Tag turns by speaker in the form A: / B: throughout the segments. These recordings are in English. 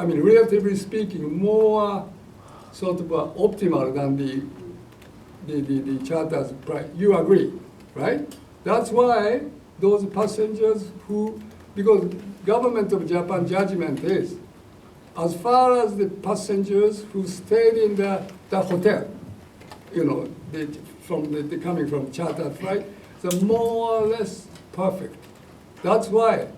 A: I mean, relatively speaking, more sort of optimal than the charter's price. You agree, right? That's why those passengers who, because government of Japan judgment is, as far as the passengers who stayed in the hotel, you know, coming from charter flight, they're more or less perfect. That's why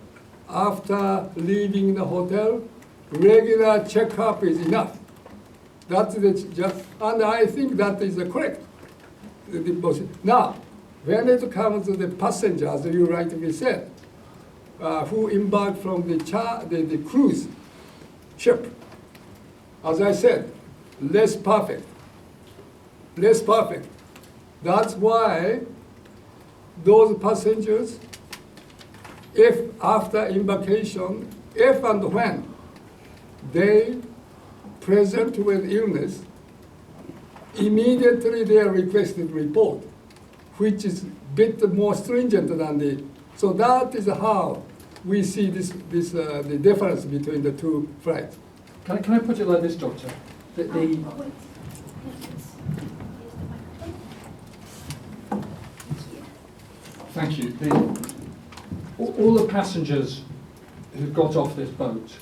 A: after leaving the hotel, regular checkup is enough. That's and I think that is correct. Now, when it comes to the passengers, you rightly said, who embark from the cruise ship, as I said, less perfect. Less perfect. That's why those passengers, if after embarkation, if and when they present with illness, immediately they are requested report, which is a bit more stringent than the. So that is how we see the difference between the two flights.
B: Can I put it like this, Doctor? Thank you. All the passengers who got off this boat,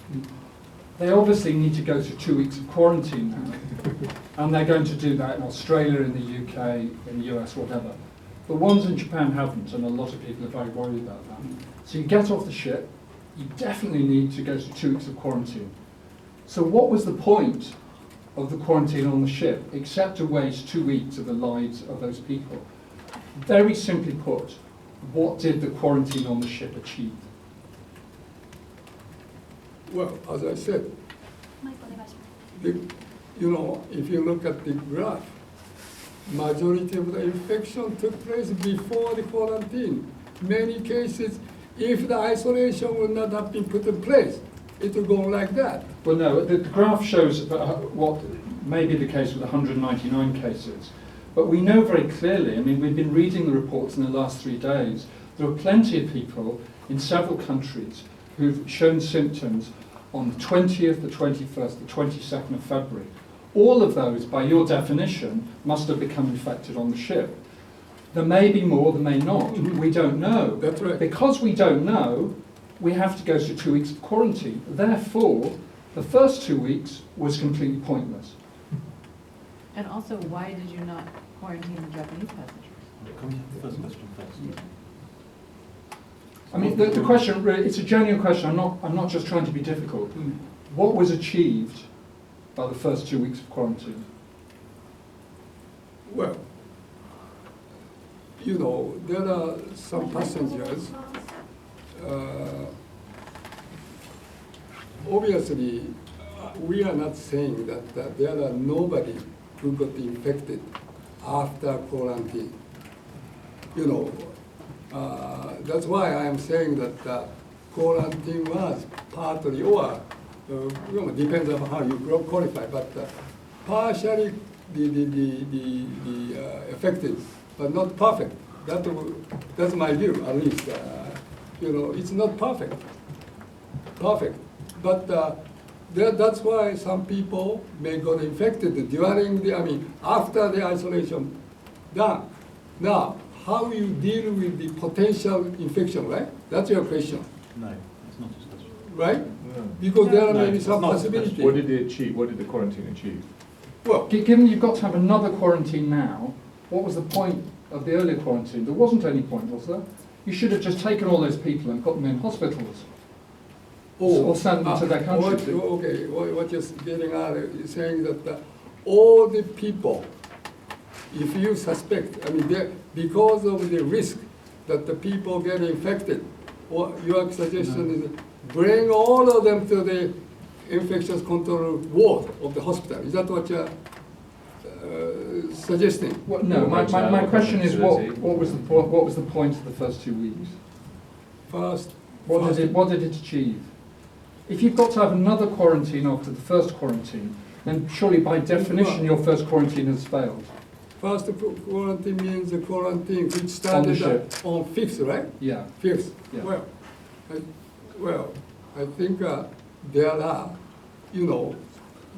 B: they obviously need to go through 2 weeks of quarantine now. And they're going to do that in Australia, in the UK, in the US, whatever. The ones in Japan haven't, and a lot of people are very worried about that. So you get off the ship, you definitely need to go through 2 weeks of quarantine. So what was the point of the quarantine on the ship, except to waste 2 weeks of the lives of those people? Very simply put, what did the quarantine on the ship achieve?
A: Well, as I said, you know, if you look at the graph, majority of the infection took place before the quarantine. Many cases, if the isolation would not have been put in place, it would go like that.
B: Well, no, the graph shows what may be the case with 199 cases. But we know very clearly, I mean, we've been reading the reports in the last 3 days, there are plenty of people in several countries who've shown symptoms on the 20th, the 21st, the 22nd of February. All of those, by your definition, must have become infected on the ship. There may be more, there may not. We don't know.
A: That's right.
B: Because we don't know, we have to go through 2 weeks of quarantine. Therefore, the first 2 weeks was completely pointless.
C: And also, why did you not quarantine the Japanese passengers?
D: Can we have the first question first?
B: I mean, the question, really, it's a genuine question. I'm not just trying to be difficult. What was achieved by the first 2 weeks of quarantine?
A: Well, you know, there are some passengers, obviously, we are not saying that there are nobody who got infected after quarantine. You know, that's why I am saying that quarantine was partly, or you know, depends on how you qualify, but partially the affected, but not perfect. That's my view, at least. You know, it's not perfect, but that's why some people may got infected during after the isolation done. Now, how you deal with the potential infection, right? That's your question.
D: No, it's not his question.
A: Right?
D: No.
A: Because there are
D: No,
A: maybe some
D: it's not his
A: possibility.
D: question.
E: What did it achieve? What did the quarantine achieve?
A: Well,
B: Given you've got to have another quarantine now, what was the point of the earlier quarantine? There wasn't any point, was there? You should have just taken all those people and put them in hospitals. Or send them to their country.
A: What you're getting at is saying that all the people, if you suspect, because of the risk that the people get infected, your suggestion is bring all of them to the infectious control ward of the hospital. Is that what you're suggesting?
B: Well, no, my question is what was the point of the first 2 weeks? What did it achieve? If you've got to have another quarantine after the first quarantine, then surely by definition your first quarantine has failed.
A: First quarantine means the quarantine which started on 5th, right?
B: Yeah.
A: 5th.
B: Yeah.
A: Well, I think there are you know,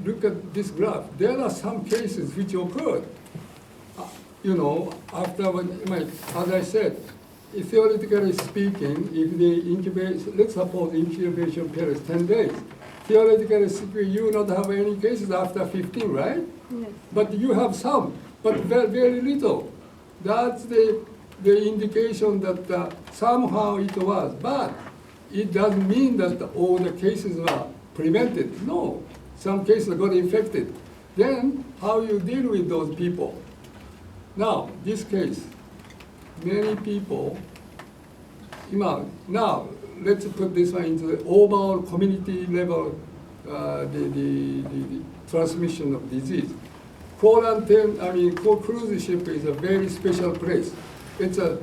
A: look at this graph. There are some cases which occurred, you know, after as I said, theoretically speaking, if the incubation, let's suppose incubation period is 10 days. Theoretically speaking, you will not have any cases after 15, right?
F: Yes.
A: But you have some, but very, very little. That's the indication that somehow it was, but it doesn't mean that all the cases were prevented. No, some cases got infected. Then how you deal with those people? Now, this case, many people, now let's put this one into the overall community level, the transmission of disease. Quarantine, cruise ship is a very special place. It's a,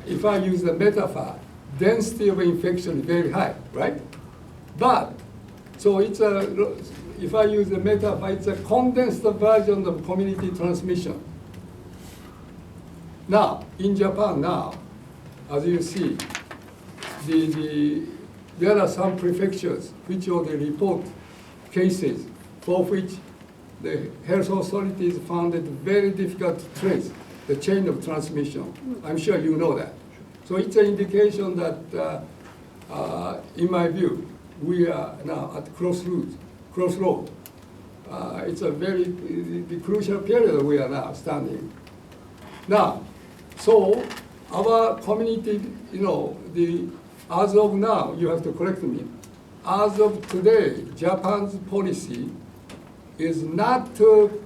A: if I use the metaphor, density of infection is very high, right? But, so it's a, if I use the metaphor, it's a condensed version of community transmission. Now, in Japan now, as you see, there are some prefectures which already report cases for which the health authorities found it very difficult to trace the chain of transmission. I'm sure you know that. So it's an indication that, in my view, we are now at crossroad. It's a very the crucial period we are now standing. Now, so our community, you know, as of now, you have to correct me. As of today, Japan's policy is not to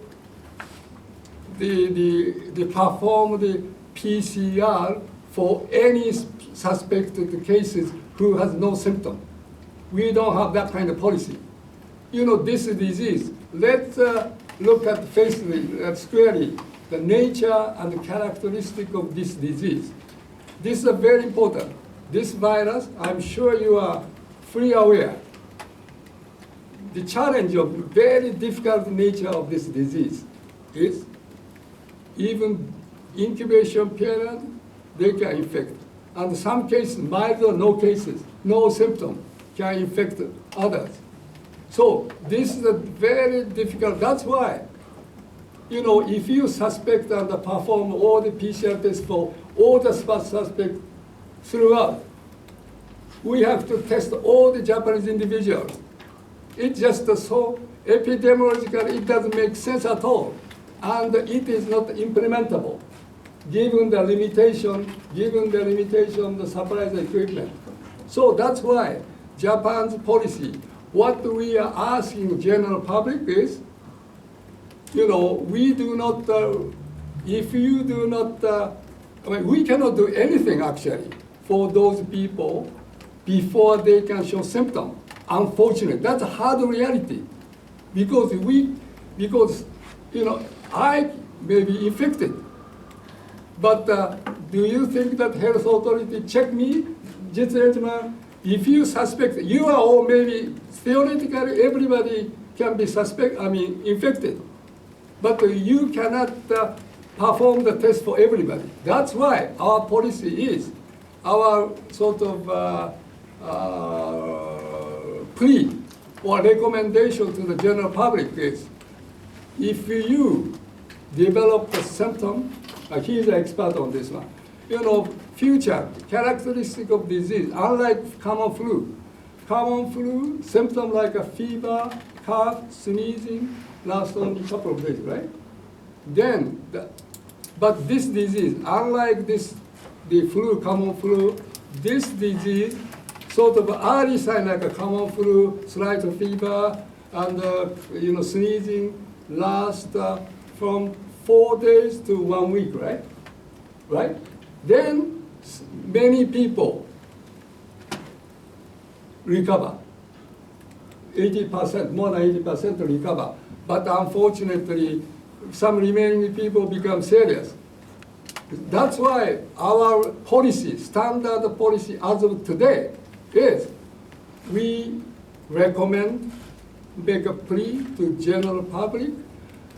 A: perform the PCR for any suspected cases who has no symptom. We don't have that kind of policy. You know, this disease, let's look at squarely the nature and the characteristic of this disease. This is very important. This virus, I'm sure you are fully aware. The challenge of very difficult nature of this disease is even incubation period, they can infect. And some cases, mild or no cases, no symptom, can infect others. So this is a very difficult, that's why, you know, if you suspect and perform all the PCR tests for all the suspects throughout, we have to test all the Japanese individuals. It's just so epidemiologically, it doesn't make sense at all. And it is not implementable, given the limitation, the supplies equipment. So that's why Japan's policy, what we are asking general public is, you know, we do not, if you do not, we cannot do anything actually for those people before they can show symptoms. Unfortunately, that's a hard reality, because you know, I may be infected, but do you think that health authority check me, if you suspect, you are, or maybe theoretically everybody can be infected, but you cannot perform the test for everybody. That's why our policy is, our sort of plea or recommendation to the general public is, if you develop the symptom, he's an expert on this one, you know, future characteristic of disease, unlike common flu, symptom like a fever, cough, sneezing, last only a couple of days, right? Then, but this disease, unlike the common flu, this disease, sort of early sign like a common flu, slight fever, and you know, sneezing, last from 4 days to 1 week, right? Right? Then many people recover. 80%, more than 80% recover. But unfortunately, some remaining people become serious. That's why our policy, standard policy as of today, is we recommend, make a plea to general public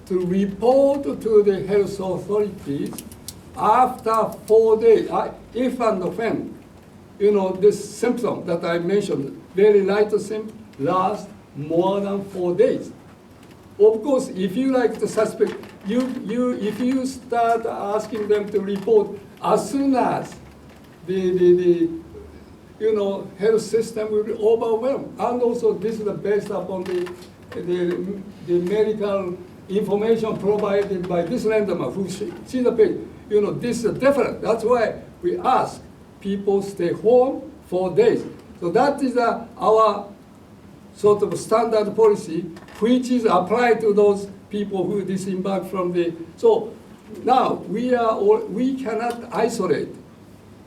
A: to report to the health authorities after 4 days, if and when, you know, this symptom that I mentioned, very light symptom, last more than 4 days. Of course, if you like the suspect, if you start asking them to report as soon as the health system will be overwhelmed. And also this is based upon the medical information provided by this randomer who see the patient. This is different. That's why we ask people stay home 4 days. So that is our sort of standard policy, which is applied to those people who disembark from the. So now we cannot isolate,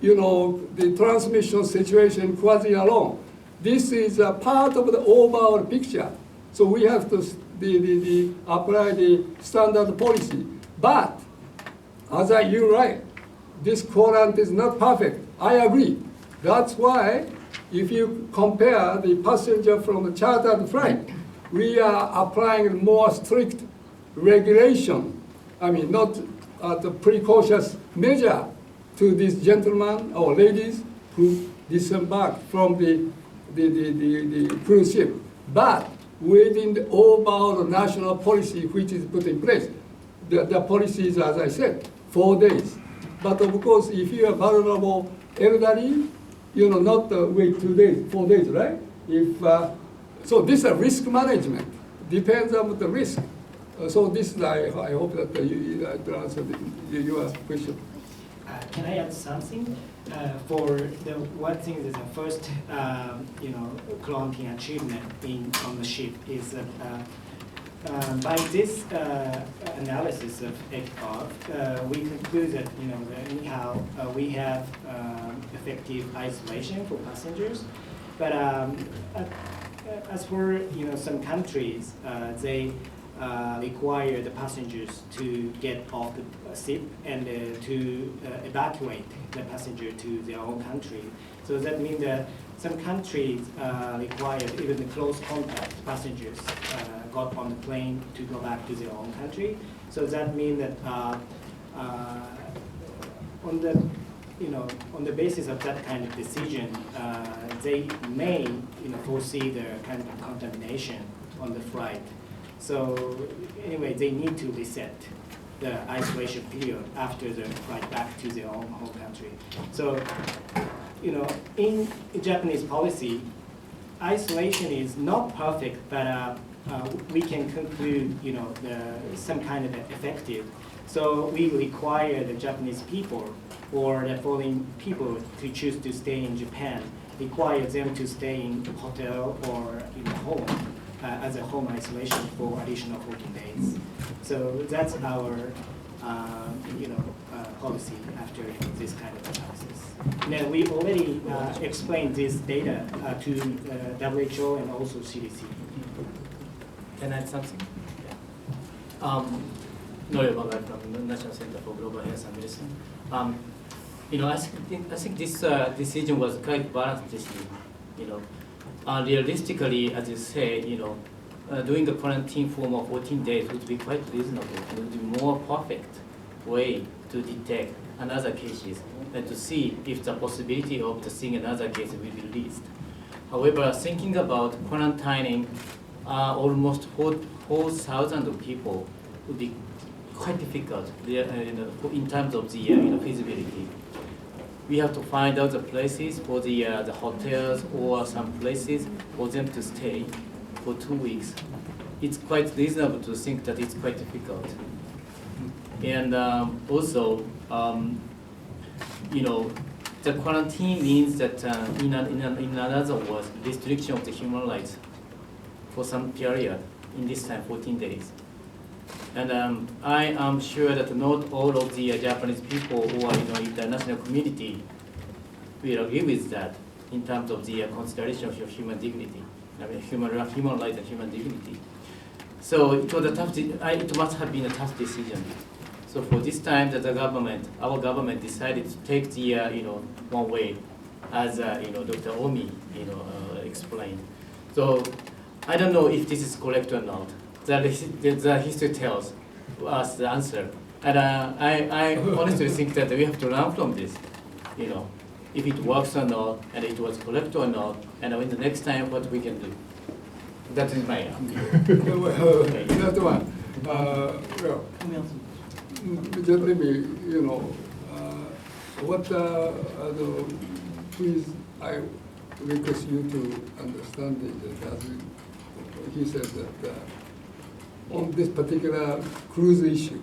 A: the transmission situation quasi alone. This is a part of the overall picture. So we have to apply the standard policy. But as you're right, this quarantine is not perfect. I agree. That's why if you compare the passenger from the chartered flight, we are applying more strict regulation. I mean, not the precautious measure to these gentlemen or ladies who disembarked from the cruise ship. But within the overall national policy which is put in place, the policy is, as I said, 4 days. But of course, if you are vulnerable elderly, not wait 2 days, 4 days, right? So this is risk management. Depends on the risk. So this is, I hope that you answered your question.
F: Can I add something? For the one thing is the first, quarantine achievement on the ship is that by this analysis of ECOG, we conclude that that anyhow we have effective isolation for passengers, but as for some countries, they require the passengers to get off the ship and to evacuate the passenger to their own country. So that means that some countries require even the close contact passengers got on the plane to go back to their own country. So that means that on the basis of that kind of decision, they may foresee the kind of contamination on the flight. So anyway, they need to reset the isolation period after the flight back to their own home country. So, in Japanese policy, isolation is not perfect, but we can conclude, some kind of effective. So we require the Japanese people or the foreign people to choose to stay in Japan, require them to stay in hotel or in home. As a home isolation for additional 14 days. So that's our, policy after this kind of analysis. Now, we already explained this data to WHO and also CDC.
G: Can I add something? Norio from the National Center for Global Health and Medicine. I think this decision was quite balanced decision. Realistically, as you say, doing the quarantine for 14 days would be quite reasonable. It would be more perfect way to detect another cases and to see if the possibility of the seeing another case will be released. However, thinking about quarantining almost 4,000 people would be quite difficult in terms of the feasibility. We have to find out the places for the hotels or some places for them to stay for 2 weeks. It's quite reasonable to think that it's quite difficult. And also, the quarantine means that in other words, restriction of the human rights for some period, in this time 14 days. And I am sure that not all of the Japanese people or international community will agree with that in terms of the consideration of human dignity, human rights and human dignity. So it was a tough. It must have been a tough decision. So for this time, that our government decided to take the one way, as Dr. Omi explained. So I don't know if this is correct or not. The history tells us the answer. And I honestly think that we have to learn from this, if it works or not, and it was correct or not, and in the next time what we can do. That is my view.
A: Well, that's one. Well,
D: Can we answer?
A: just let me, please, I request you to understand it, that as he said that on this particular cruise issue,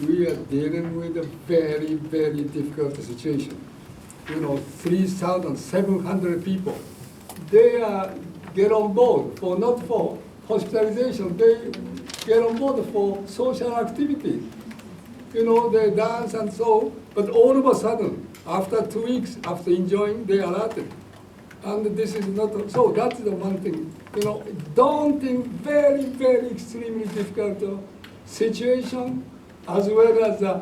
A: we are dealing with a very, very difficult situation. 3,700 people, they get on board for not for hospitalization, they get on board for social activities. They dance and so, but all of a sudden, after 2 weeks, after enjoying, they are alerted. And this is not, so that's the one thing. Daunting, very, very extremely difficult situation, as well as the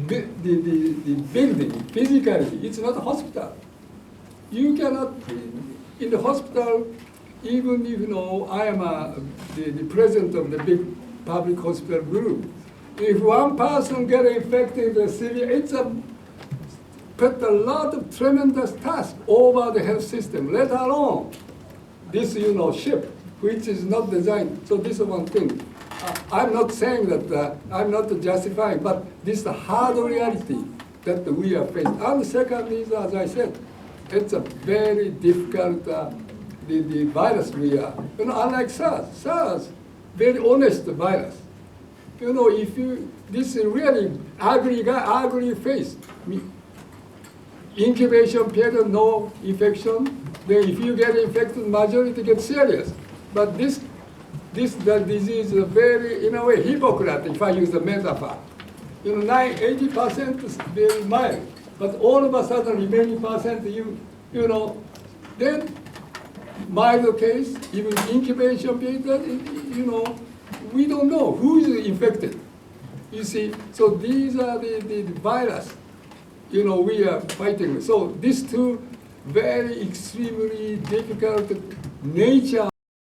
A: building, physically, it's not a hospital. You cannot, in the hospital, even if I am the president of the big public hospital group, if one person gets infected with severe, it's put a lot of tremendous task over the health system, let alone this ship, which is not designed. So this is one thing. I'm not saying that I'm not justifying, but this is the hard reality that we are facing. And the second is, as I said, it's a very difficult, the virus we are. Unlike SARS, very honest virus. If this is really ugly face, incubation period, no infection, then if you get infected, majority get serious. But the disease is very, in a way, hypocrite, if I use the metaphor. 80% is very mild, but all of a sudden, remaining percent, then mild case, even incubation period, we don't know who is infected. You see, so these are the virus, we are fighting with. So these two very extremely difficult nature